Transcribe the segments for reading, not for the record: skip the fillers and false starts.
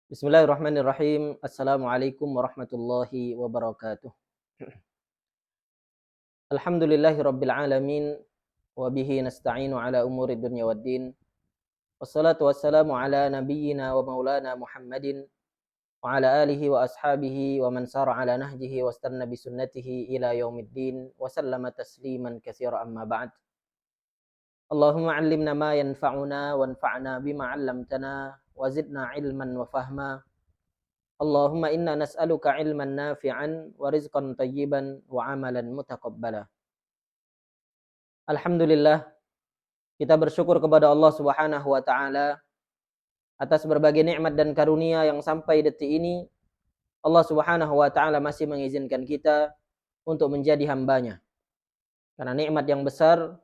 Bismillahirrahmanirrahim. Assalamualaikum warahmatullahi wabarakatuh. Alhamdulillahi rabbil alamin. Wa bihi nasta'inu ala umuri dunya waddin. Wassalatu wassalamu ala nabiyyina wa maulana Muhammadin wa ala alihi wa ashabihi wa man sara ala nahjihi wa istanna bi sunnatihi ila yaumiddin wa sallama tasliman katsira amma ba'd. Allahumma 'allimna ma yanfa'una wanfa'na bima 'allamtana wa zidna ilman wa fahma. Allahumma inna nas'aluka ilman nafi'an wa rizqan tayyiban wa amalan mutaqabbala. Alhamdulillah, kita bersyukur kepada Allah Subhanahu wa taala atas berbagai nikmat dan karunia yang sampai detik ini Allah Subhanahu wa taala masih mengizinkan kita untuk menjadi hambanya. Karena nikmat yang besar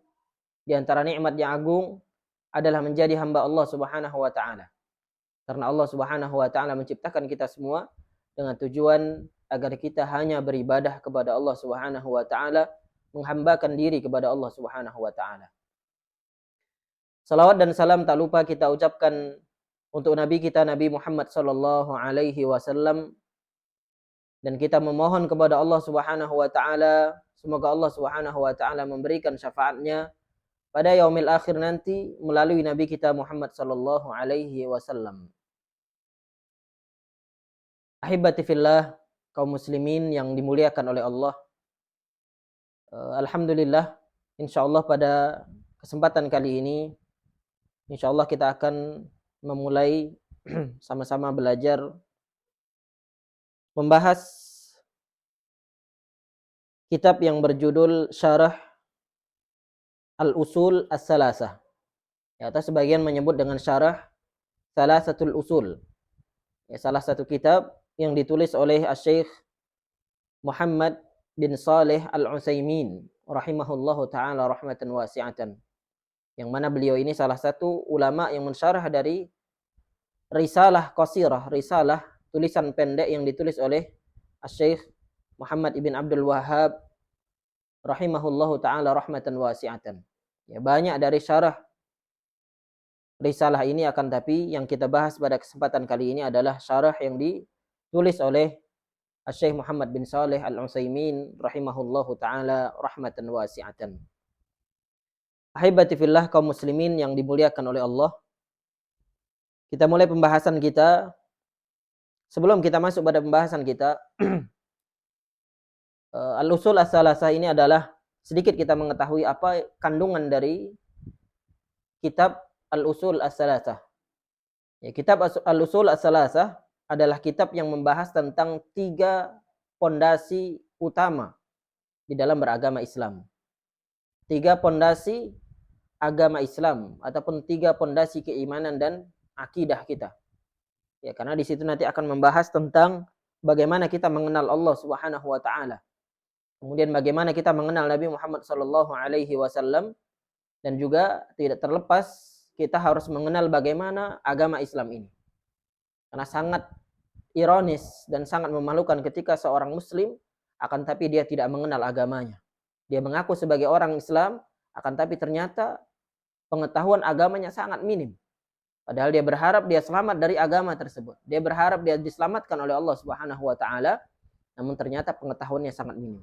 di antara nikmat yang agung adalah menjadi hamba Allah Subhanahu wa taala. Karena Allah Subhanahu wa taala menciptakan kita semua dengan tujuan agar kita hanya beribadah kepada Allah Subhanahu wa taala, menghambakan diri kepada Allah Subhanahu wa taala. Salawat dan salam tak lupa kita ucapkan untuk Nabi kita Nabi Muhammad sallallahu alaihi wasallam, dan kita memohon kepada Allah Subhanahu wa taala semoga Allah Subhanahu wa taala memberikan syafaatnya pada yaumil akhir nanti melalui Nabi kita Muhammad sallallahu alaihi wasallam. Ahibati fillah, kaum muslimin yang dimuliakan oleh Allah. Alhamdulillah, insyaallah pada kesempatan kali ini insyaallah kita akan memulai sama-sama belajar membahas kitab yang berjudul Syarah Al-Usul As-Salasah. Ya, atau sebagian menyebut dengan Syarah Salasatul Usul. Ya, salah satu kitab yang ditulis oleh Asy-Syaikh Muhammad bin Shalih Al-Utsaimin rahimahullahu taala rahmatan wasi'atan. Yang mana beliau ini salah satu ulama yang mensyarah dari risalah qasirah, risalah tulisan pendek yang ditulis oleh Asy-Syaikh Muhammad ibn Abdul Wahhab rahimahullahu taala rahmatan wasi'atan. Ya, banyak dari syarah risalah ini, akan tapi yang kita bahas pada kesempatan kali ini adalah syarah yang ditulis oleh Asy-Syaikh Muhammad bin Shalih Al-Utsaimin rahimahullahu taala rahmatan wasi'atan. Ahibati fillah, kaum muslimin yang dimuliakan oleh Allah. Kita mulai pembahasan kita. Sebelum kita masuk pada pembahasan kita, Al-Usul As-Salasah ini adalah sedikit kita mengetahui apa kandungan dari kitab Al-Usul As-Salasah. Ya, kitab Al-Usul As-Salasah adalah kitab yang membahas tentang 3 pondasi utama di dalam beragama Islam. 3 pondasi agama Islam ataupun 3 pondasi keimanan dan akidah kita. Ya, karena di situ nanti akan membahas tentang bagaimana kita mengenal Allah Subhanahu wa taala. Kemudian bagaimana kita mengenal Nabi Muhammad sallallahu alaihi wasallam, dan juga tidak terlepas kita harus mengenal bagaimana agama Islam ini. Karena sangat ironis dan sangat memalukan ketika seorang muslim akan tapi dia tidak mengenal agamanya. Dia mengaku sebagai orang Islam, akan tapi ternyata pengetahuan agamanya sangat minim. Padahal dia berharap dia selamat dari agama tersebut. Dia berharap dia diselamatkan oleh Allah Subhanahu wa taala, namun ternyata pengetahuannya sangat minim.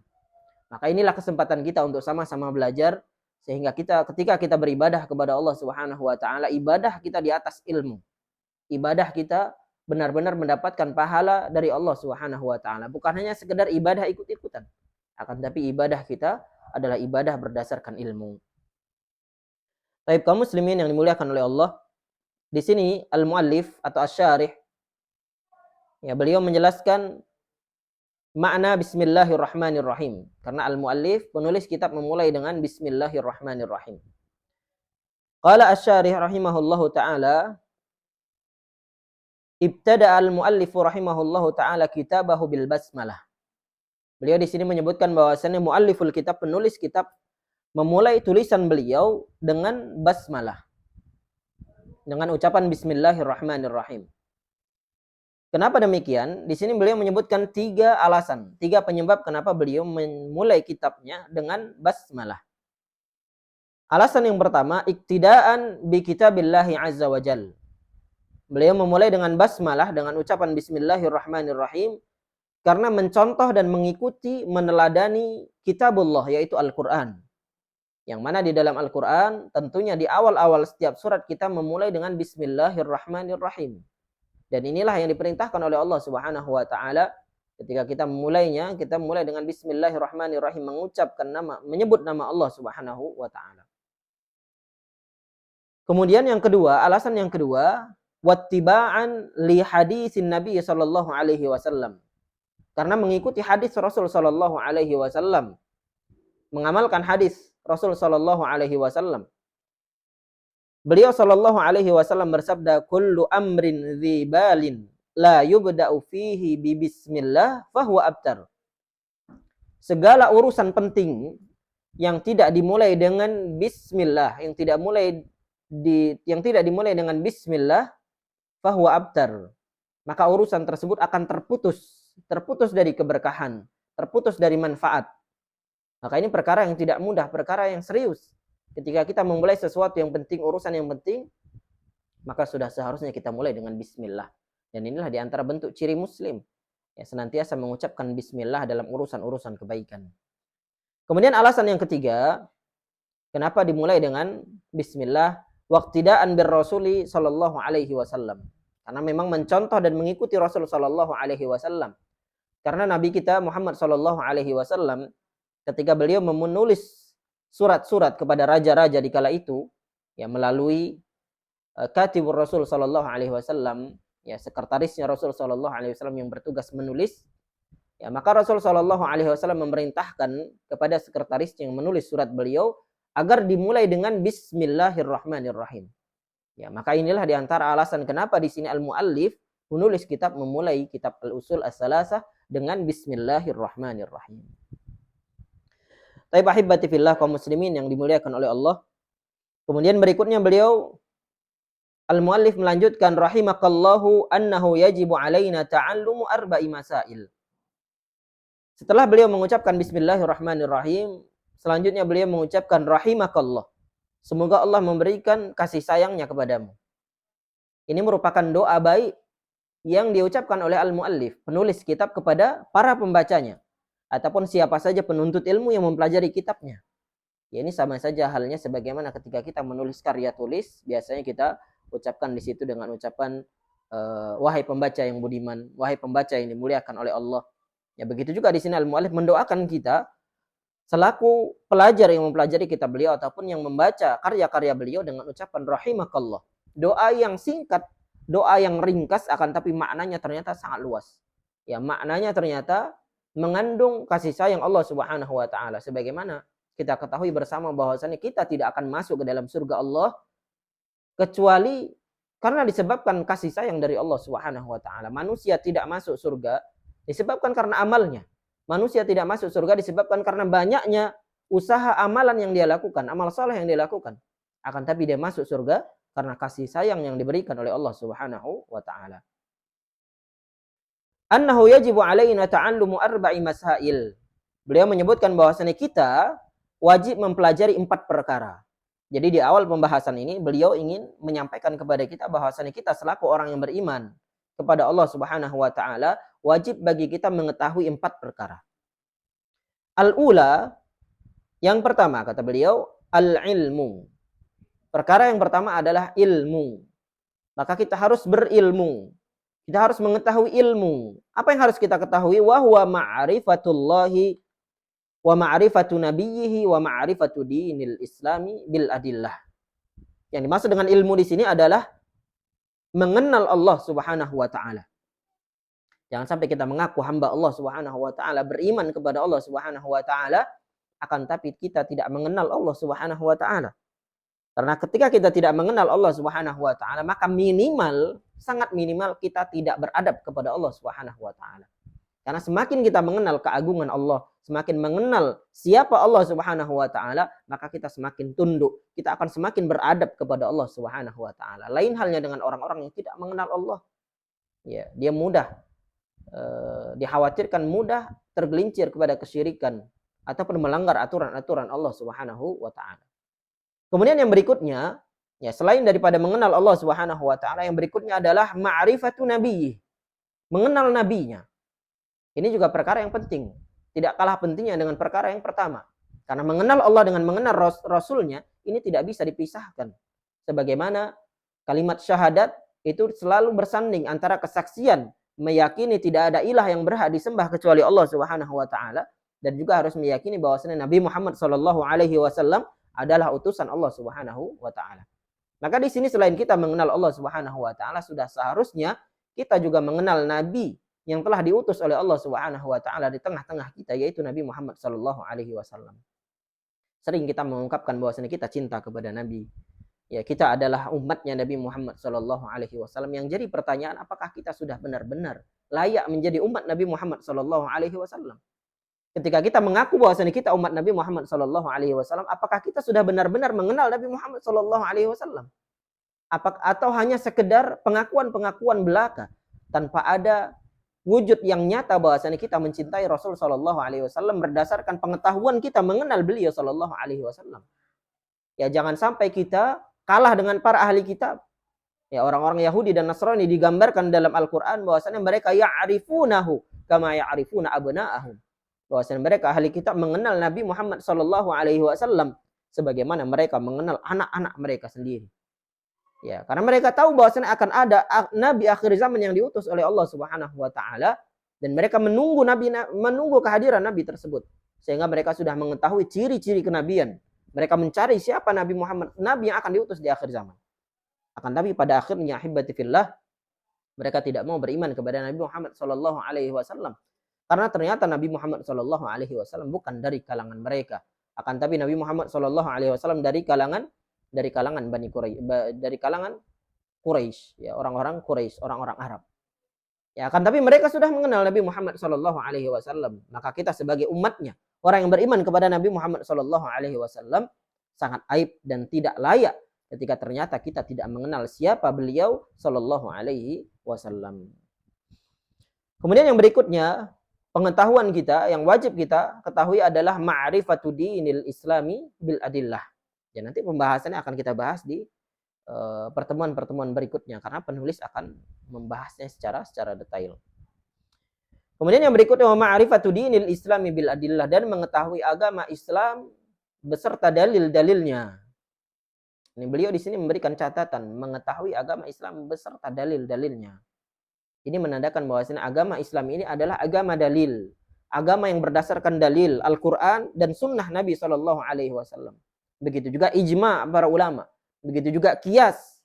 Maka inilah kesempatan kita untuk sama-sama belajar, sehingga ketika kita beribadah kepada Allah Subhanahu wa taala, ibadah kita di atas ilmu. Ibadah kita benar-benar mendapatkan pahala dari Allah Subhanahu wa taala, bukan hanya sekedar ibadah ikut-ikutan. Akan tapi ibadah kita adalah ibadah berdasarkan ilmu. Baik, kaum muslimin yang dimuliakan oleh Allah, di sini al-muallif atau asy-syarih, ya, beliau menjelaskan makna bismillahirrahmanirrahim. Karena al-muallif, penulis kitab, memulai dengan bismillahirrahmanirrahim. Qala asy-syarih rahimahullahu taala, ibtada al-muallif rahimahullahu taala kitabahu bil basmalah. Beliau di sini menyebutkan bahwasanya mualliful kitab, penulis kitab, memulai tulisan beliau dengan basmalah, dengan ucapan bismillahirrahmanirrahim. Kenapa demikian? Di sini beliau menyebutkan 3 alasan, 3 penyebab kenapa beliau memulai kitabnya dengan basmalah. Alasan yang pertama, iktidaan bi kitabillahi azza wa jal. Beliau memulai dengan basmalah, dengan ucapan bismillahirrahmanirrahim, karena mencontoh dan mengikuti, meneladani kitabullah, yaitu Al-Quran. Yang mana di dalam Al-Quran, tentunya di awal-awal setiap surat kita memulai dengan bismillahirrahmanirrahim. Dan inilah yang diperintahkan oleh Allah Subhanahu wa taala. Ketika kita memulainya, kita mulai dengan bismillahirrahmanirrahim, mengucapkan nama, menyebut nama Allah Subhanahu wa taala. Kemudian yang kedua, alasan yang kedua, wattiba'an li hadisin Nabi sallallahu alaihi wasallam. Karena mengikuti hadis Rasul sallallahu alaihi wasallam, mengamalkan hadis Rasul sallallahu alaihi wasallam. Beliau sallallahu alaihi wasallam bersabda, "Kullu amrin dzibalin la yubda'u fihi bi bismillah fahuwa abtar." Segala urusan penting yang tidak dimulai dengan bismillah, yang tidak dimulai dengan bismillah, fahuwa abtar. Maka urusan tersebut akan terputus dari keberkahan, terputus dari manfaat. Maka ini perkara yang tidak mudah, perkara yang serius. Ketika kita memulai sesuatu yang penting, urusan yang penting, maka sudah seharusnya kita mulai dengan bismillah. Dan inilah diantara bentuk ciri muslim, ya, senantiasa mengucapkan bismillah dalam urusan-urusan kebaikan. Kemudian alasan yang ketiga, kenapa dimulai dengan bismillah, waqtidaan bir rasuli sallallahu alaihi wasallam. Karena memang mencontoh dan mengikuti Rasul sallallahu alaihi wasallam. Karena Nabi kita Muhammad sallallahu alaihi wasallam, ketika beliau menulis surat-surat kepada raja-raja di kala itu, ya, melalui katibur Rasul sallallahu alaihi wasallam, ya, sekretarisnya Rasul sallallahu alaihi wasallam yang bertugas menulis, ya, maka Rasul sallallahu alaihi wasallam memerintahkan kepada sekretarisnya yang menulis surat beliau agar dimulai dengan bismillahirrahmanirrahim. Ya, maka inilah diantara alasan kenapa di sini al-muallif menulis kitab, memulai kitab al-usul as-salasah dengan bismillahirrahmanirrahim. Taib ahibati fillah, kaum muslimin yang dimuliakan oleh Allah. Kemudian berikutnya beliau al-muallif melanjutkan, rahimakallahu annahu yajibu alaina ta'allumu arba'i masail. Setelah beliau mengucapkan bismillahirrahmanirrahim, selanjutnya beliau mengucapkan rahimakallah. Semoga Allah memberikan kasih sayangnya kepadamu. Ini merupakan doa baik yang diucapkan oleh al-muallif, penulis kitab, kepada para pembacanya ataupun siapa saja penuntut ilmu yang mempelajari kitabnya. Ya, ini sama saja halnya sebagaimana ketika kita menulis karya tulis, biasanya kita ucapkan di situ dengan ucapan wahai pembaca yang budiman, wahai pembaca yang dimuliakan oleh Allah. Ya, begitu juga di sini al-muallif mendoakan kita selaku pelajar yang mempelajari kitab beliau ataupun yang membaca karya-karya beliau dengan ucapan rahimakallah. Doa yang singkat, doa yang ringkas, akan tapi maknanya ternyata sangat luas. Ya, maknanya ternyata mengandung kasih sayang Allah Subhanahu wa taala, sebagaimana kita ketahui bersama bahwasanya kita tidak akan masuk ke dalam surga Allah kecuali karena disebabkan kasih sayang dari Allah Subhanahu wa taala. Manusia tidak masuk surga disebabkan karena amalnya. Manusia tidak masuk surga disebabkan karena banyaknya usaha amalan yang dia lakukan, amal saleh yang dia lakukan. Akan tapi dia masuk surga karena kasih sayang yang diberikan oleh Allah Subhanahu wa taala. Annahu yajibu alaina ta'allumu arba'i masail. Beliau menyebutkan bahwasanya kita wajib mempelajari 4 perkara. Jadi di awal pembahasan ini beliau ingin menyampaikan kepada kita bahwasanya kita selaku orang yang beriman kepada Allah Subhanahu wa taala wajib bagi kita mengetahui 4 perkara. Al-ula, yang pertama kata beliau, al-ilmu. Perkara yang pertama adalah ilmu. Maka kita harus berilmu. Kita harus mengetahui ilmu. Apa yang harus kita ketahui? Wa huwa ma'rifatullahi wa ma'rifatu nabiyhi wa ma'rifatu dinil islami bil adillah. Yang dimaksud dengan ilmu di sini adalah mengenal Allah Subhanahu wa taala. Jangan sampai kita mengaku hamba Allah Subhanahu wa taala, beriman kepada Allah Subhanahu wa taala, akan tapi kita tidak mengenal Allah Subhanahu wa taala. Karena ketika kita tidak mengenal Allah Subhanahu wa taala, maka minimal, sangat minimal kita tidak beradab kepada Allah Subhanahu wa taala. Karena semakin kita mengenal keagungan Allah, semakin mengenal siapa Allah Subhanahu wa taala, maka kita semakin tunduk, kita akan semakin beradab kepada Allah Subhanahu wa taala. Lain halnya dengan orang-orang yang tidak mengenal Allah. Ya, dia mudah dikhawatirkan mudah tergelincir kepada kesyirikan ataupun melanggar aturan-aturan Allah Subhanahu wa taala. Kemudian yang berikutnya, Ya, selain daripada mengenal Allah Subhanahu wa taala, yang berikutnya adalah ma'rifatu nabiyyi, mengenal nabinya. Ini juga perkara yang penting. Tidak kalah pentingnya dengan perkara yang pertama. Karena mengenal Allah dengan mengenal Rasulnya, ini tidak bisa dipisahkan. Sebagaimana kalimat syahadat itu selalu bersanding antara kesaksian, meyakini tidak ada ilah yang berhak disembah kecuali Allah Subhanahu wa taala, dan juga harus meyakini bahwasanya Nabi Muhammad sallallahu alaihi wasallam adalah utusan Allah Subhanahu wa taala. Maka di sini selain kita mengenal Allah Subhanahu wa taala, sudah seharusnya kita juga mengenal nabi yang telah diutus oleh Allah Subhanahu wa taala di tengah-tengah kita, yaitu Nabi Muhammad sallallahu alaihi wasallam. Sering kita mengungkapkan bahwasanya kita cinta kepada nabi. Ya, kita adalah umatnya Nabi Muhammad sallallahu alaihi wasallam. Yang jadi pertanyaan, apakah kita sudah benar-benar layak menjadi umat Nabi Muhammad sallallahu alaihi wasallam? Ketika kita mengaku bahwasanya kita umat Nabi Muhammad sallallahu alaihi wasallam, apakah kita sudah benar-benar mengenal Nabi Muhammad sallallahu alaihi wasallam? Atau hanya sekedar pengakuan-pengakuan belaka tanpa ada wujud yang nyata bahwasanya kita mencintai Rasul sallallahu alaihi wasallam berdasarkan pengetahuan kita mengenal beliau sallallahu alaihi wasallam. Ya, jangan sampai kita kalah dengan para ahli kitab. Ya, orang-orang Yahudi dan Nasrani digambarkan dalam Al-Qur'an bahwasanya mereka ya'rifunahu kama ya'rifuna abna'ahum. Bahwasanya mereka ahli kitab mengenal Nabi Muhammad sallallahu alaihi wasallam sebagaimana mereka mengenal anak-anak mereka sendiri. Ya, karena mereka tahu bahwasanya akan ada nabi akhir zaman yang diutus oleh Allah Subhanahu wa taala, dan mereka menunggu kehadiran nabi tersebut. Sehingga mereka sudah mengetahui ciri-ciri kenabian. Mereka mencari siapa Nabi Muhammad, nabi yang akan diutus di akhir zaman. Akan tapi pada akhirnya ahibati fillah, mereka tidak mau beriman kepada Nabi Muhammad sallallahu alaihi wasallam. Karena ternyata Nabi Muhammad sallallahu alaihi wasallam bukan dari kalangan mereka. Akan tapi Nabi Muhammad sallallahu alaihi wasallam dari kalangan Bani Quraisy, dari kalangan Quraisy, ya, orang-orang Quraisy, orang-orang Arab. Ya, akan tapi mereka sudah mengenal Nabi Muhammad sallallahu alaihi wasallam. Maka kita sebagai umatnya, orang yang beriman kepada Nabi Muhammad sallallahu alaihi wasallam, sangat aib dan tidak layak ketika ternyata kita tidak mengenal siapa beliau sallallahu alaihi wasallam. Kemudian yang berikutnya, pengetahuan kita yang wajib kita ketahui adalah ma'rifatu dinil islami bil adillah. Ya, nanti pembahasannya akan kita bahas di pertemuan-pertemuan berikutnya karena penulis akan membahasnya secara detail. Kemudian yang berikutnya ma'rifatu dinil islami bil adillah, dan mengetahui agama Islam beserta dalil-dalilnya. Ini beliau di sini memberikan catatan mengetahui agama Islam beserta dalil-dalilnya. Ini menandakan bahwasanya agama Islam ini adalah agama dalil, agama yang berdasarkan dalil Al-Qur'an dan sunnah Nabi sallallahu alaihi wasallam. Begitu juga ijma' para ulama. Begitu juga qiyas.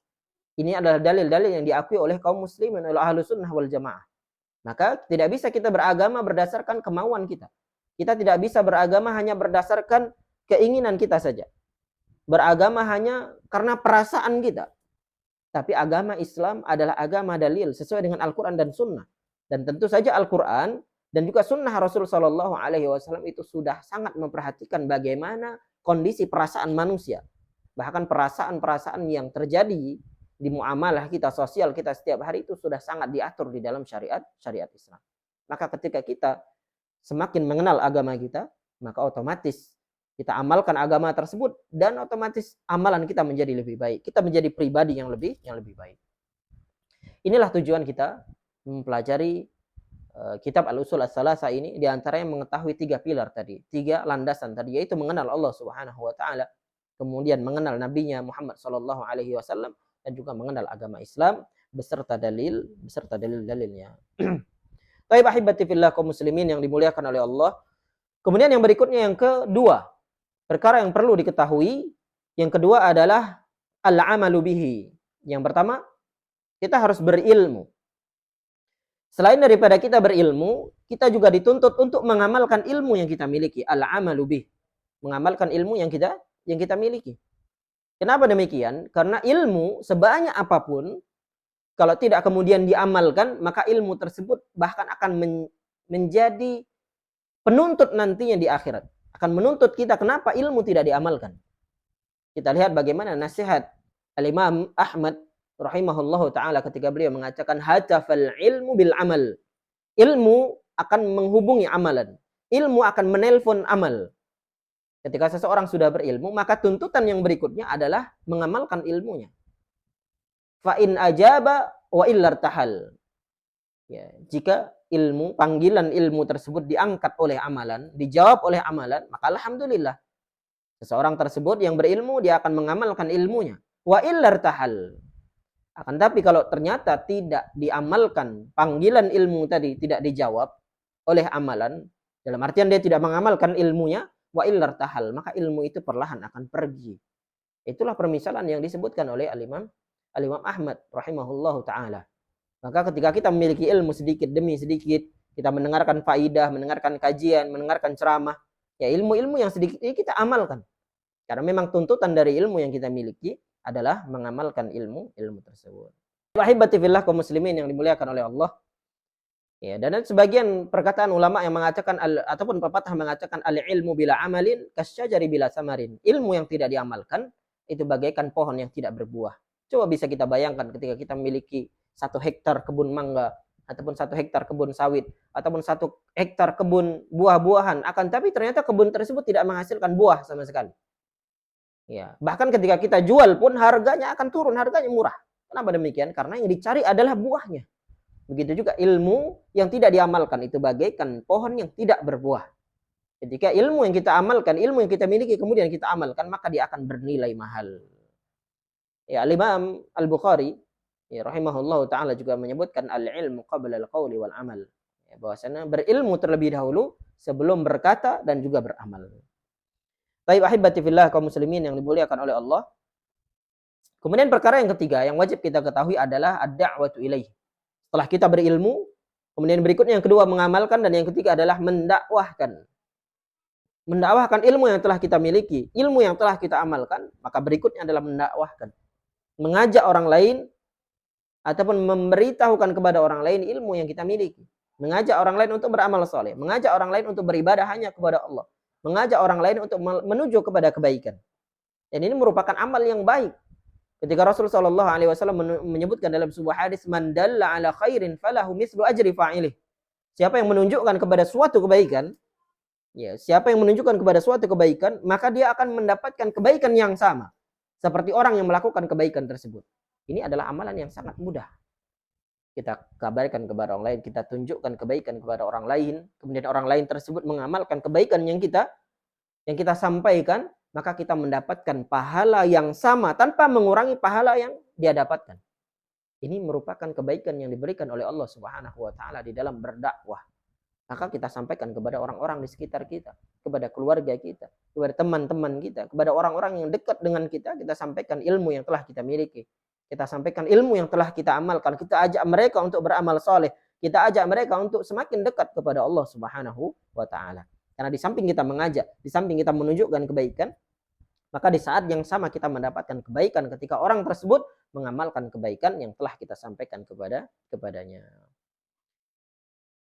Ini adalah dalil-dalil yang diakui oleh kaum muslimin, oleh ahlus sunnah wal jamaah. Maka tidak bisa kita beragama berdasarkan kemauan kita. Kita tidak bisa beragama hanya berdasarkan keinginan kita saja. Beragama hanya karena perasaan kita. Tapi agama Islam adalah agama dalil sesuai dengan Al-Quran dan sunnah. Dan tentu saja Al-Quran dan juga sunnah Rasul sallallahu alaihi wasallam itu sudah sangat memperhatikan bagaimana kondisi perasaan manusia. Bahkan perasaan-perasaan yang terjadi di muamalah kita, sosial kita setiap hari itu sudah sangat diatur di dalam syariat Islam. Maka ketika kita semakin mengenal agama kita, maka otomatis kita amalkan agama tersebut dan otomatis amalan kita menjadi lebih baik. Kita menjadi pribadi yang lebih baik. Inilah tujuan kita mempelajari kitab Al-Usul As-Salasah ini, di antaranya mengetahui 3 pilar tadi, 3 landasan tadi, yaitu mengenal Allah Subhanahu wa taala, kemudian mengenal nabinya Muhammad sallallahu alaihi wasallam, dan juga mengenal agama Islam beserta dalil-dalilnya. Baik ahibati fillah kaum muslimin yang dimuliakan oleh Allah. Kemudian yang berikutnya, yang kedua, perkara yang perlu diketahui, yang kedua adalah al-amalu bihi. Yang pertama, kita harus berilmu. Selain daripada kita berilmu, kita juga dituntut untuk mengamalkan ilmu yang kita miliki. Al-amalu bih. Mengamalkan ilmu yang kita miliki. Kenapa demikian? Karena ilmu sebanyak apapun, kalau tidak kemudian diamalkan, maka ilmu tersebut bahkan akan menjadi penuntut nantinya di akhirat. Akan menuntut kita kenapa ilmu tidak diamalkan. Kita lihat bagaimana nasihat Al-Imam Ahmad rahimahullahu ta'ala ketika beliau mengatakan hatafal ilmu bil amal. Ilmu akan menghubungi amalan. Ilmu akan menelpon amal. Ketika seseorang sudah berilmu, maka tuntutan yang berikutnya adalah mengamalkan ilmunya. Fa in ajaba wa illar tahal. Ya, jika panggilan ilmu tersebut diangkat oleh amalan, dijawab oleh amalan, maka alhamdulillah. Seseorang tersebut yang berilmu, dia akan mengamalkan ilmunya. Wa illar tahal. Akan tapi kalau ternyata tidak diamalkan, panggilan ilmu tadi tidak dijawab oleh amalan, dalam artian dia tidak mengamalkan ilmunya, wa illar tahal, maka ilmu itu perlahan akan pergi. Itulah permisalan yang disebutkan oleh Al-Imam Ahmad rahimahullahu ta'ala. Maka ketika kita memiliki ilmu sedikit demi sedikit, kita mendengarkan faidah, mendengarkan kajian, mendengarkan ceramah, ya ilmu-ilmu yang sedikit ini kita amalkan. Karena memang tuntutan dari ilmu yang kita miliki adalah mengamalkan ilmu tersebut. Wahibati fillah kaum muslimin yang dimuliakan oleh Allah. Ya, dan sebagian perkataan ulama yang mengatakan ataupun pepatah mengatakan al-ilmu bila amalin kasyajari bila samarin. Ilmu yang tidak diamalkan itu bagaikan pohon yang tidak berbuah. Coba bisa kita bayangkan ketika kita memiliki 1 hektar kebun mangga, ataupun 1 hektar kebun sawit, ataupun 1 hektar kebun buah-buahan, akan tapi ternyata kebun tersebut tidak menghasilkan buah sama sekali. Ya, bahkan ketika kita jual pun harganya akan turun, harganya murah. Kenapa demikian? Karena yang dicari adalah buahnya. Begitu juga ilmu yang tidak diamalkan itu bagaikan pohon yang tidak berbuah. Ketika ilmu yang kita amalkan, ilmu yang kita miliki kemudian kita amalkan, maka dia akan bernilai mahal. Ya, Al-Imam Al-Bukhari ya, rahimahullah ta'ala juga menyebutkan al-ilmu qabla al-qawli wal amal. Ya, bahwasanya berilmu terlebih dahulu sebelum berkata dan juga beramal. Baik, ahibati fillah kaum muslimin yang dimuliakan oleh Allah. Kemudian perkara yang ketiga yang wajib kita ketahui adalah ad-da'watu ilaih. Setelah kita berilmu, kemudian berikutnya yang kedua mengamalkan, dan yang ketiga adalah mendakwahkan. Mendakwahkan ilmu yang telah kita miliki, ilmu yang telah kita amalkan, maka berikutnya adalah mendakwahkan. Mengajak orang lain ataupun memberitahukan kepada orang lain ilmu yang kita miliki. Mengajak orang lain untuk beramal soleh, mengajak orang lain untuk beribadah hanya kepada Allah, mengajak orang lain untuk menuju kepada kebaikan. Dan ini merupakan amal yang baik. Ketika Rasulullah SAW menyebutkan dalam sebuah hadis, man dalla ala khairin falahu mislu ajri fa'ilih. Siapa yang menunjukkan kepada suatu kebaikan, ya, siapa yang menunjukkan kepada suatu kebaikan, maka dia akan mendapatkan kebaikan yang sama seperti orang yang melakukan kebaikan tersebut. Ini adalah amalan yang sangat mudah. Kita kabarkan kepada orang lain, kita tunjukkan kebaikan kepada orang lain, kemudian orang lain tersebut mengamalkan kebaikan yang kita sampaikan, maka kita mendapatkan pahala yang sama tanpa mengurangi pahala yang dia dapatkan. Ini merupakan kebaikan yang diberikan oleh Allah Subhanahu wa taala di dalam berdakwah. Maka kita sampaikan kepada orang-orang di sekitar kita, kepada keluarga kita, kepada teman-teman kita, kepada orang-orang yang dekat dengan kita sampaikan ilmu yang telah kita miliki. Kita sampaikan ilmu yang telah kita amalkan. Kita ajak mereka untuk beramal soleh. Kita ajak mereka untuk semakin dekat kepada Allah Subhanahu wa taala. Karena di samping kita mengajak, di samping kita menunjukkan kebaikan, maka di saat yang sama kita mendapatkan kebaikan ketika orang tersebut mengamalkan kebaikan yang telah kita sampaikan kepadanya.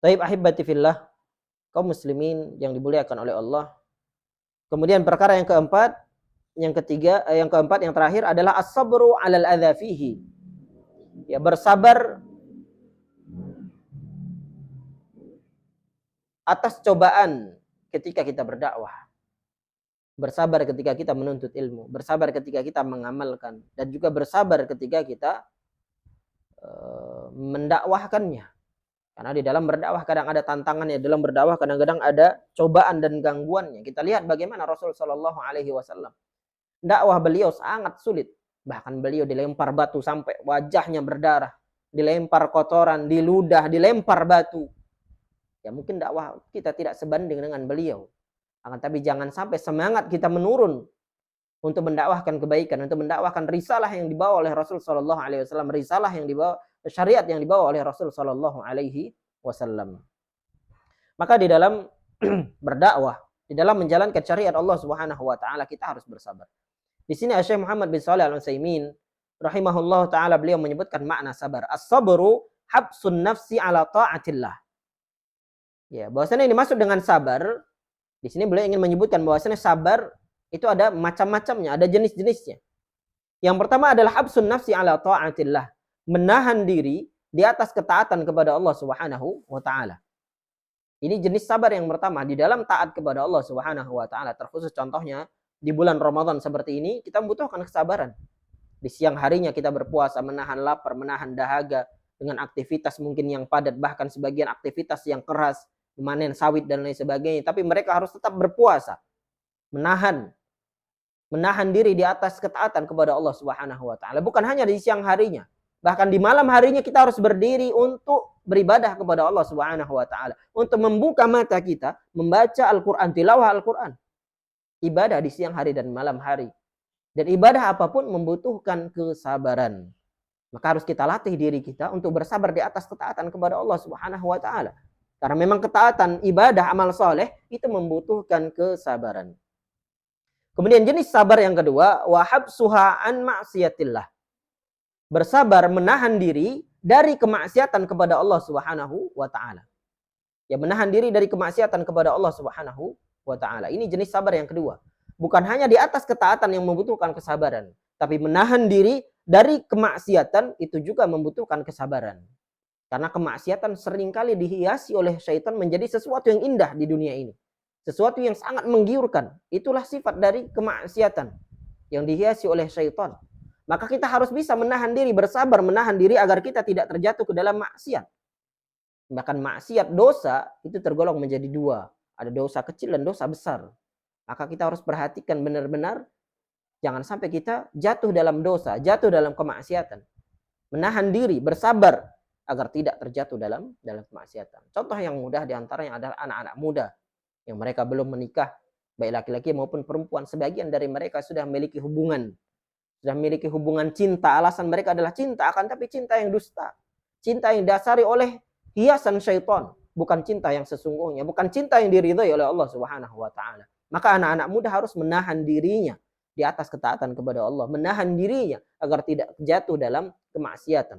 Taib ahibati fillah, kaum muslimin yang dimuliakan oleh Allah. Kemudian perkara yang keempat, yang keempat yang terakhir adalah as-sabru 'alal adza fihi. Ya, bersabar atas cobaan ketika kita berdakwah. Bersabar ketika kita menuntut ilmu, bersabar ketika kita mengamalkan, dan juga bersabar ketika kita mendakwahkannya. Karena di dalam berdakwah kadang ada tantangannya, dalam berdakwah kadang-kadang ada cobaan dan gangguannya. Kita lihat bagaimana Rasul Shallallahu Alaihi Wasallam, dakwah beliau sangat sulit. Bahkan beliau dilempar batu sampai wajahnya berdarah, dilempar kotoran, diludah, dilempar batu. Ya mungkin dakwah kita tidak sebanding dengan beliau. Akan tapi jangan sampai semangat kita menurun untuk mendakwahkan kebaikan, untuk mendakwahkan risalah yang dibawa oleh Rasul Shallallahu Alaihi Wasallam, risalah yang dibawa, syariat yang dibawa oleh Rasul Shallallahu Alaihi Wasallam. Maka di dalam berdakwah, di dalam menjalankan syariat Allah Subhanahu Wa Taala, kita harus bersabar. Di sini Syekh Muhammad bin Shalih Al Utsaimin rahimahullah taala beliau menyebutkan makna sabar. As-sabru habsun nafsi ala ta'atillah. Ya, bahwasanya ini dimaksud dengan sabar. Di sini beliau ingin menyebutkan bahwasanya sabar itu ada macam-macamnya, ada jenis-jenisnya. Yang pertama adalah habsun nafsi ala ta'atillah, menahan diri di atas ketaatan kepada Allah Subhanahu wa taala. Ini jenis sabar yang pertama di dalam taat kepada Allah Subhanahu wa taala. Terkhusus contohnya di bulan Ramadan seperti ini kita membutuhkan kesabaran. Di siang harinya kita berpuasa, menahan lapar, menahan dahaga dengan aktivitas mungkin yang padat, bahkan sebagian aktivitas yang keras, memanen sawit dan lain sebagainya, tapi mereka harus tetap berpuasa, menahan diri di atas ketaatan kepada Allah Subhanahu wa taala. Bukan hanya di siang harinya, bahkan di malam harinya kita harus berdiri untuk beribadah kepada Allah Subhanahu wa taala, untuk membuka mata kita, membaca Al-Qur'an, tilawah Al-Qur'an. Ibadah di siang hari dan malam hari. Dan ibadah apapun membutuhkan kesabaran. Maka harus kita latih diri kita untuk bersabar di atas ketaatan kepada Allah Subhanahu wa taala. Karena memang ketaatan, ibadah, amal soleh itu membutuhkan kesabaran. Kemudian jenis sabar yang kedua, wahabsuha an ma'siyatillah. Bersabar menahan diri dari kemaksiatan kepada Allah Subhanahu wa taala. Ya, menahan diri dari kemaksiatan kepada Allah Subhanahu wa taala. Ini jenis sabar yang kedua. Bukan hanya di atas ketaatan yang membutuhkan kesabaran, tapi menahan diri dari kemaksiatan itu juga membutuhkan kesabaran. Karena kemaksiatan seringkali dihiasi oleh syaitan menjadi sesuatu yang indah di dunia ini. Sesuatu yang sangat menggiurkan. Itulah sifat dari kemaksiatan yang dihiasi oleh syaitan. Maka kita harus bisa menahan diri, bersabar menahan diri agar kita tidak terjatuh ke dalam maksiat. Bahkan maksiat, dosa itu tergolong menjadi dua. Ada dosa kecil dan dosa besar. Maka kita harus perhatikan benar-benar jangan sampai kita jatuh dalam dosa, jatuh dalam kemaksiatan. Menahan diri, bersabar agar tidak terjatuh dalam kemaksiatan. Contoh yang mudah diantaranya adalah anak-anak muda yang mereka belum menikah, baik laki-laki maupun perempuan. Sebagian dari mereka sudah memiliki hubungan cinta. Alasan mereka adalah cinta, akan tapi cinta yang dusta. Cinta yang didasari oleh hiasan syaitan, bukan cinta yang sesungguhnya, bukan cinta yang diridhai oleh Allah Subhanahu wa taala. Maka anak-anak muda harus menahan dirinya di atas ketaatan kepada Allah, menahan dirinya agar tidak jatuh dalam kemaksiatan.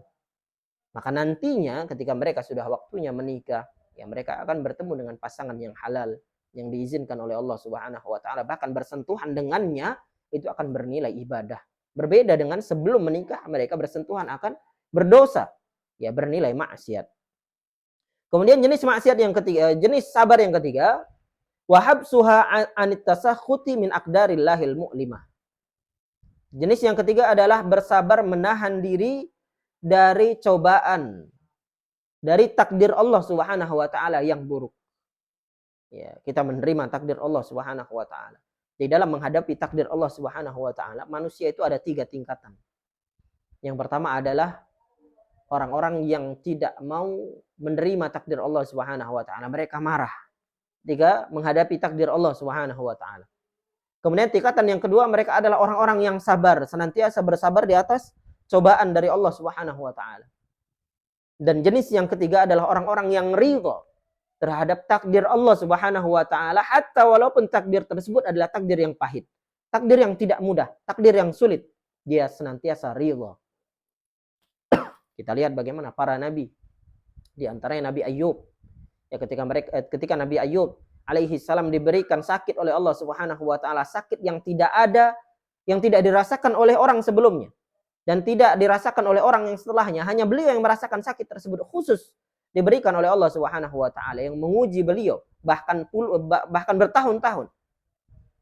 Maka nantinya ketika mereka sudah waktunya menikah, ya mereka akan bertemu dengan pasangan yang halal, yang diizinkan oleh Allah Subhanahu wa taala, bahkan bersentuhan dengannya itu akan bernilai ibadah. Berbeda dengan sebelum menikah mereka bersentuhan akan berdosa, ya bernilai maksiat. Kemudian jenis maksiat yang ketiga, jenis sabar yang ketiga, wahabsuha anit tasakhuti min aqdarillahil mu'limah. Jenis yang ketiga adalah bersabar menahan diri dari cobaan, dari takdir Allah Subhanahu wa taala yang buruk. Ya, kita menerima takdir Allah Subhanahu wa taala. Di dalam menghadapi takdir Allah Subhanahu wa taala, manusia itu ada 3 tingkatan. Yang pertama adalah orang-orang yang tidak mau menerima takdir Allah Subhanahu wa taala, mereka marah. 3, menghadapi takdir Allah Subhanahu wa taala. Kemudian tingkatan yang kedua, mereka adalah orang-orang yang sabar, senantiasa bersabar di atas cobaan dari Allah Subhanahu wa taala. Dan jenis yang ketiga adalah orang-orang yang ridha terhadap takdir Allah Subhanahu wa taala, hatta walaupun takdir tersebut adalah takdir yang pahit, takdir yang tidak mudah, takdir yang sulit, dia senantiasa ridha. Kita lihat bagaimana para nabi, di antaranya Nabi Ayub. Ya, ketika Nabi Ayub alaihi salam diberikan sakit oleh Allah Subhanahu wa taala, sakit yang tidak dirasakan oleh orang sebelumnya dan tidak dirasakan oleh orang yang setelahnya, hanya beliau yang merasakan sakit tersebut, khusus diberikan oleh Allah Subhanahu wa taala yang menguji beliau bahkan bertahun-tahun.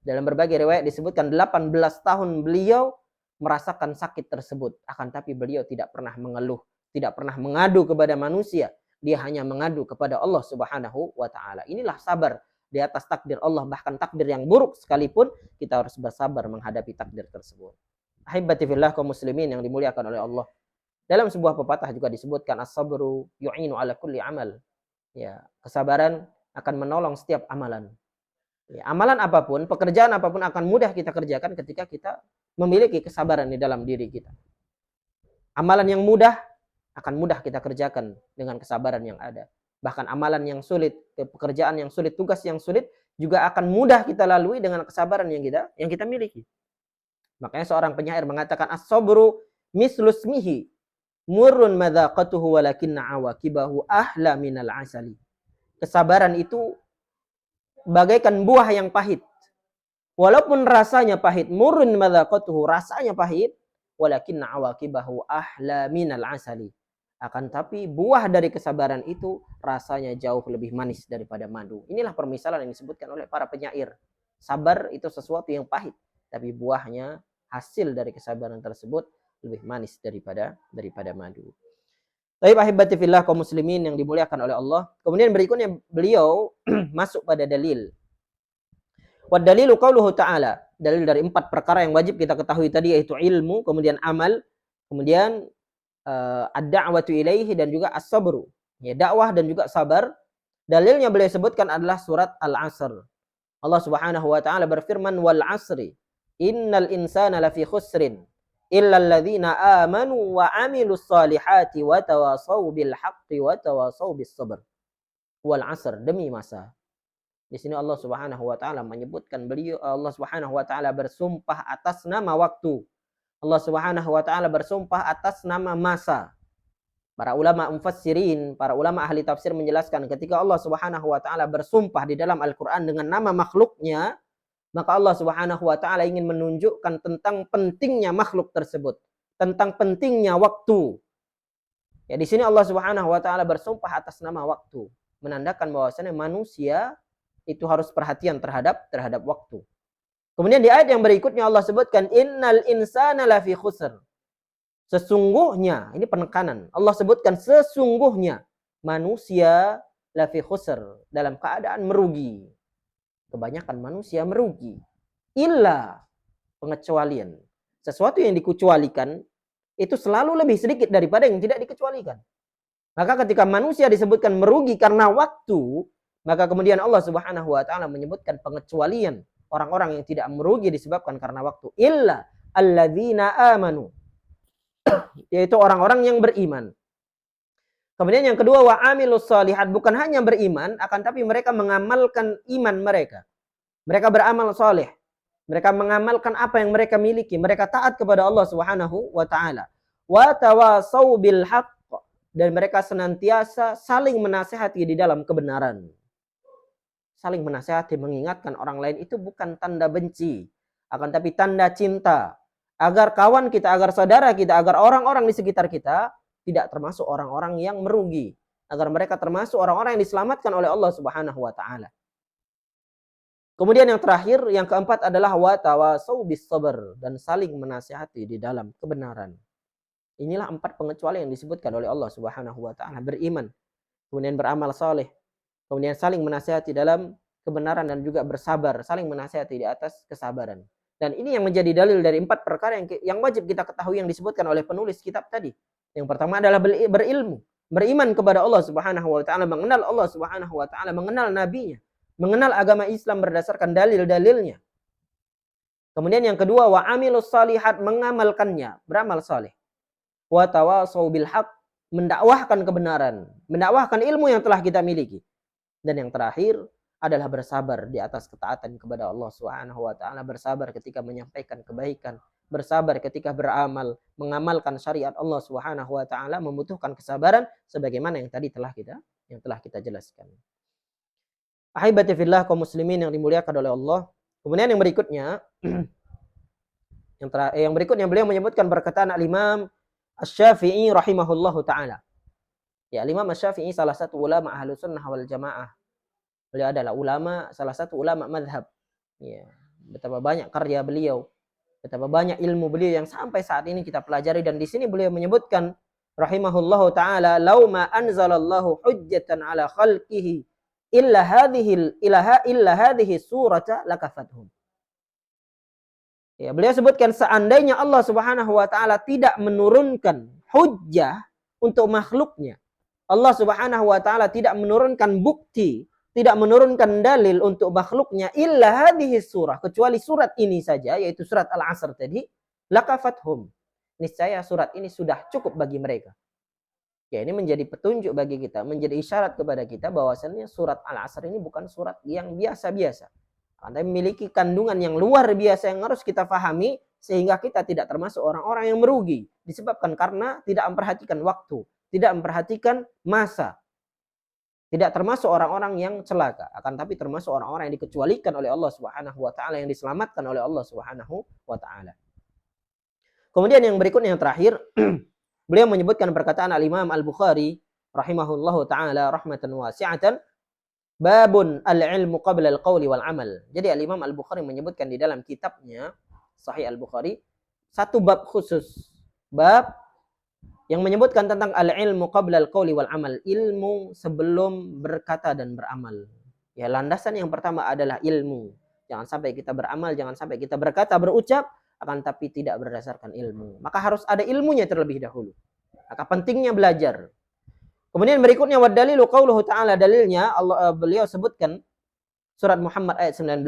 Dalam berbagai riwayat disebutkan 18 tahun beliau merasakan sakit tersebut, akan tapi beliau tidak pernah mengeluh, tidak pernah mengadu kepada manusia. Dia hanya mengadu kepada Allah Subhanahu wa taala. Inilah sabar di atas takdir Allah, bahkan takdir yang buruk sekalipun kita harus bersabar menghadapi takdir tersebut. Ahibati fillah kaum muslimin yang dimuliakan oleh Allah. Dalam sebuah pepatah juga disebutkan as-sabru yu'inu ala kulli amal. Ya, kesabaran akan menolong setiap amalan. Ya, amalan apapun, pekerjaan apapun akan mudah kita kerjakan ketika kita memiliki kesabaran di dalam diri kita. Amalan yang mudah akan mudah kita kerjakan dengan kesabaran yang ada. Bahkan amalan yang sulit, pekerjaan yang sulit, tugas yang sulit juga akan mudah kita lalui dengan kesabaran yang kita miliki. Makanya seorang penyair mengatakan as-sabru mislusmihi murrun madzaqatuhu walakinna awaqibahu ahla minal asali. Kesabaran itu bagaikan buah yang pahit. Walaupun rasanya pahit, murrun madzaqatuhu, rasanya pahit, walakinna awaqibahu ahla minal asali. Akan tapi buah dari kesabaran itu rasanya jauh lebih manis daripada madu. Inilah permisalan yang disebutkan oleh para penyair. Sabar itu sesuatu yang pahit, tapi buahnya, hasil dari kesabaran tersebut lebih manis daripada madu. Baik, ahibati fillah kaum muslimin yang dimuliakan oleh Allah. Kemudian berikutnya beliau masuk pada dalil. Wa dalilu qauluhu ta'ala. Dalil dari 4 perkara yang wajib kita ketahui tadi, yaitu ilmu, kemudian amal, kemudian ad-da'watu ilaihi, dan juga as-sabru. Ya, dakwah dan juga sabar. Dalilnya beliau sebutkan adalah surat Al-Asr. Allah Subhanahu wa taala berfirman, wal 'asri innal insana lafi khusrin illa alladzina amanu wa 'amilus solihati wa tawasaw bil haqqi wa tawasaw bis sabr. Wal 'asr, demi masa. Di sini Allah Subhanahu wa taala menyebutkan Allah Subhanahu wa taala bersumpah atas nama waktu. Allah Subhanahu wa taala bersumpah atas nama masa. Para ulama mufassirin, para ulama ahli tafsir menjelaskan ketika Allah Subhanahu wa taala bersumpah di dalam Al-Qur'an dengan nama makhluknya, maka Allah Subhanahu wa taala ingin menunjukkan tentang pentingnya makhluk tersebut, tentang pentingnya waktu. Ya, di sini Allah Subhanahu wa taala bersumpah atas nama waktu, menandakan bahwasanya manusia itu harus perhatian terhadap waktu. Kemudian di ayat yang berikutnya Allah sebutkan innal insana lafi khusr. Sesungguhnya, ini penekanan. Allah sebutkan sesungguhnya manusia lafi khusr, dalam keadaan merugi. Kebanyakan manusia merugi. Illa, pengecualian. Sesuatu yang dikecualikan itu selalu lebih sedikit daripada yang tidak dikecualikan. Maka ketika manusia disebutkan merugi karena waktu, maka kemudian Allah Subhanahu wa taala menyebutkan pengecualian orang-orang yang tidak merugi disebabkan karena waktu. Illa alladzina amanu, yaitu orang-orang yang beriman. Kemudian yang kedua, wa amilus solihat, bukan hanya beriman, akan tapi mereka mengamalkan iman mereka. Mereka beramal soleh. Mereka mengamalkan apa yang mereka miliki. Mereka taat kepada Allah Subhanahu wa taala. Wa tawasau bil haqq, dan mereka senantiasa saling menasihati di dalam kebenaran. Saling menasihati, mengingatkan orang lain itu bukan tanda benci, akan tapi tanda cinta. Agar kawan kita, agar saudara kita, agar orang-orang di sekitar kita tidak termasuk orang-orang yang merugi. Agar mereka termasuk orang-orang yang diselamatkan oleh Allah Subhanahu wa taala. Kemudian yang terakhir, yang keempat adalah wa tawasau bis sabr, dan saling menasihati di dalam kebenaran. Inilah 4 pengecualian yang disebutkan oleh Allah Subhanahu wa taala. Beriman, kemudian beramal saleh, kemudian saling menasihati dalam kebenaran, dan juga bersabar, saling menasihati di atas kesabaran. Dan ini yang menjadi dalil dari 4 perkara yang wajib kita ketahui yang disebutkan oleh penulis kitab tadi. Yang pertama adalah berilmu, beriman kepada Allah Subhanahu wa taala, mengenal Allah Subhanahu wa taala, mengenal nabinya, mengenal agama Islam berdasarkan dalil-dalilnya. Kemudian yang kedua, wa amilus salihat, mengamalkannya, beramal saleh. Wa tawasau bil haqq, mendakwahkan kebenaran, mendakwahkan ilmu yang telah kita miliki. Dan yang terakhir adalah bersabar di atas ketaatan kepada Allah Subhanahu wa taala, bersabar ketika menyampaikan kebaikan, bersabar ketika beramal, mengamalkan syariat Allah Subhanahu wa taala membutuhkan kesabaran sebagaimana yang tadi telah kita jelaskan. Ahibati fillah kaum muslimin yang dimuliakan oleh Allah. Kemudian yang berikutnya yang berikutnya beliau menyebutkan perkataan Al-Imam Asy-Syafi'i rahimahullahu taala. Ya, Imam Asy-Syafi'i salah satu ulama Ahlus Sunnah wal Jamaah. Beliau adalah salah satu ulama madhab. Ya, betapa banyak karya beliau, betapa banyak ilmu beliau yang sampai saat ini kita pelajari. Dan di sini beliau menyebutkan rahimahullahu taala, "Lau ma anzalallahu hujjatan ala khalqihi illa hadhihi surata lakafathum." Ya, beliau sebutkan seandainya Allah Subhanahu wa taala tidak menurunkan hujjah untuk makhluknya, Allah Subhanahu wa taala tidak menurunkan bukti, tidak menurunkan dalil untuk makhluknya, illa hadhihi surah, kecuali surat ini saja, yaitu surat Al-Asr tadi, lakafathum, niscaya surat ini sudah cukup bagi mereka. Ya, ini menjadi petunjuk bagi kita, menjadi isyarat kepada kita bahwasannya surat Al-Asr ini bukan surat yang biasa-biasa. Anda memiliki kandungan yang luar biasa yang harus kita pahami, sehingga kita tidak termasuk orang-orang yang merugi, disebabkan karena tidak memperhatikan waktu, tidak memperhatikan masa. Tidak termasuk orang-orang yang celaka, akan tapi termasuk orang-orang yang dikecualikan oleh Allah Subhanahu wa taala, yang diselamatkan oleh Allah Subhanahu wa taala. Kemudian yang berikutnya yang terakhir, beliau menyebutkan perkataan Al-Imam Al-Bukhari rahimahullahu taala rahmatan wasi'atan, babun al-ilmu qabla al-qawli wal amal. Jadi Al-Imam Al-Bukhari menyebutkan di dalam kitabnya Sahih Al-Bukhari satu bab khusus, bab yang menyebutkan tentang al-ilmu qabla al-qawli wal amal, ilmu sebelum berkata dan beramal. Ya, landasan yang pertama adalah ilmu. Jangan sampai kita beramal, jangan sampai kita berkata, berucap, akan tapi tidak berdasarkan ilmu. Maka harus ada ilmunya terlebih dahulu. Maka pentingnya belajar. Kemudian berikutnya wadalilu qauluhu ta'ala, dalilnya beliau sebutkan surat Muhammad ayat 19,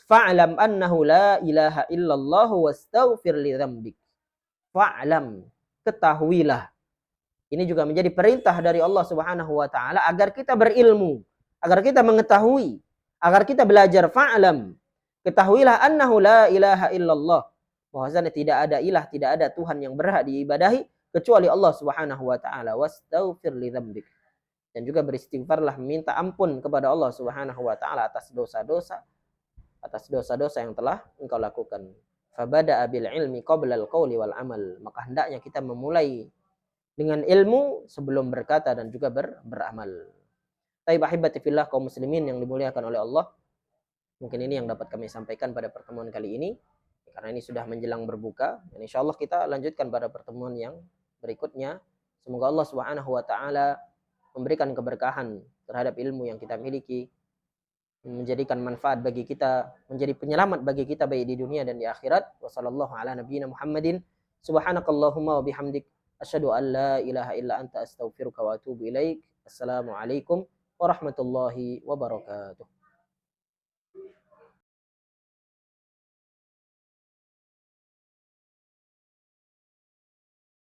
fa'lam annahu la ilaha illallah wastaghfir li dzambik. Fa'lam, ketahuilah. Ini juga menjadi perintah dari Allah Subhanahu wa taala agar kita berilmu, agar kita mengetahui, agar kita belajar. Fa'lam, ketahuilah annahu la ilaha illallah, bahwasanya tidak ada ilah, tidak ada Tuhan yang berhak diibadahi kecuali Allah Subhanahu wa taala. Wastaghfir li dzambik, dan juga beristighfarlah, meminta ampun kepada Allah Subhanahu wa taala atas dosa-dosa yang telah engkau lakukan. Fabada'a bil ilmi qabla al-qawli wal amal, maka hendaknya kita memulai dengan ilmu sebelum berkata dan juga beramal. Taib ahibati fillah, kaum muslimin yang dimuliakan oleh Allah, mungkin ini yang dapat kami sampaikan pada pertemuan kali ini, karena ini sudah menjelang berbuka, dan insyaallah kita lanjutkan pada pertemuan yang berikutnya. Semoga Allah Subhanahu wa taala memberikan keberkahan terhadap ilmu yang kita miliki, menjadikan manfaat bagi kita, menjadi penyelamat bagi kita baik di dunia dan di akhirat. Wassallallahu ala nabiyyina Muhammadin, subhanakallahumma wa bihamdik, asyhadu an la ilaha illa anta astaghfiruka wa atubu ilaik. Assalamualaikum warahmatullahi wabarakatuh.